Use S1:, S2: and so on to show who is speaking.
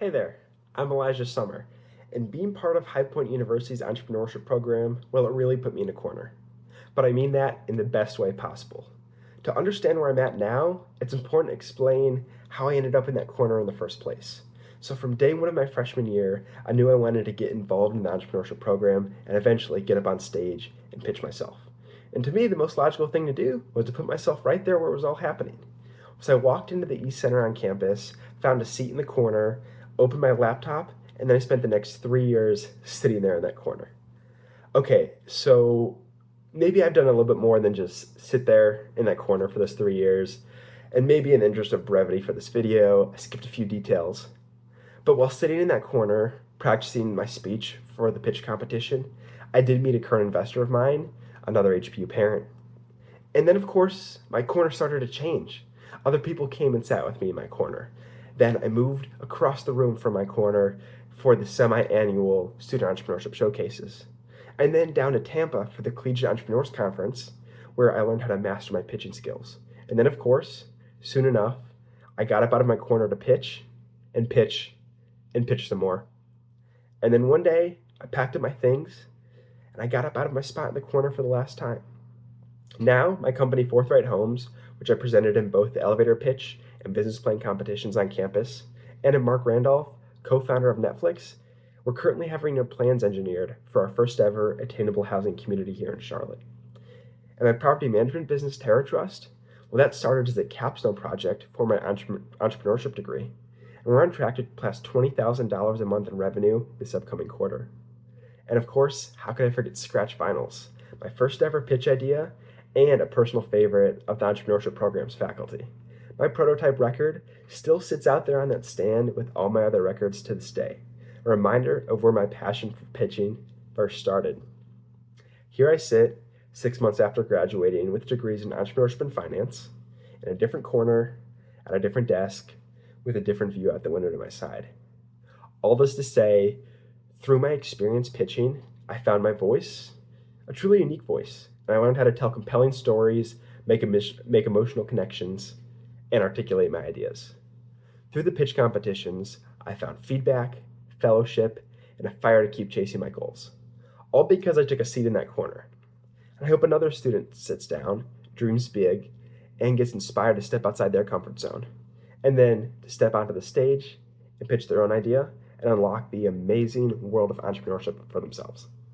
S1: Hey there, I'm Sommer, and being part of High Point University's entrepreneurship program, well, it really put me in a corner. But I mean that in the best way possible. To understand where I'm at now, it's important to explain how I ended up in that corner in the first place. So from day one of my freshman year, I knew I wanted to get involved in the entrepreneurship program and eventually get up on stage and pitch myself. And to me, the most logical thing to do was to put myself right there where it was all happening. So I walked into the East Center on campus, found a seat in the corner, opened my laptop, and then I spent the next 3 years sitting there in that corner. Okay, so maybe I've done a little bit more than just sit there in that corner for those 3 years. And maybe in the interest of brevity for this video, I skipped a few details. But while sitting in that corner, practicing my speech for the pitch competition, I did meet a current investor of mine, another HPU parent. And then, of course, my corner started to change. Other people came and sat with me in my corner. Then I moved across the room from my corner for the semi-annual student entrepreneurship showcases. And then down to Tampa for the Collegiate Entrepreneurs Conference, where I learned how to master my pitching skills. And then, of course, soon enough, I got up out of my corner to pitch and pitch and pitch some more. And then one day, I packed up my things and I got up out of my spot in the corner for the last time. Now, my company Forthright Homes, which I presented in both the elevator pitch and business plan competitions on campus, and in Mark Randolph, co-founder of Netflix, we're currently having our plans engineered for our first ever attainable housing community here in Charlotte. And my property management business, Terra, well, that started as a capstone project for my entrepreneurship degree. And we're on track to pass $20,000 a month in revenue this upcoming quarter. And of course, how could I forget Scratch Finals, my first ever pitch idea and a personal favorite of the entrepreneurship program's faculty. My prototype record still sits out there on that stand with all my other records to this day, a reminder of where my passion for pitching first started. Here I sit, 6 months after graduating with degrees in Entrepreneurship and Finance, in a different corner, at a different desk, with a different view out the window to my side. All this to say, through my experience pitching, I found my voice, a truly unique voice, and I learned how to tell compelling stories, make emotional connections, and articulate my ideas. Through the pitch competitions, I found feedback, fellowship, and a fire to keep chasing my goals. All because I took a seat in that corner. And I hope another student sits down, dreams big, and gets inspired to step outside their comfort zone, and then to step onto the stage and pitch their own idea and unlock the amazing world of entrepreneurship for themselves.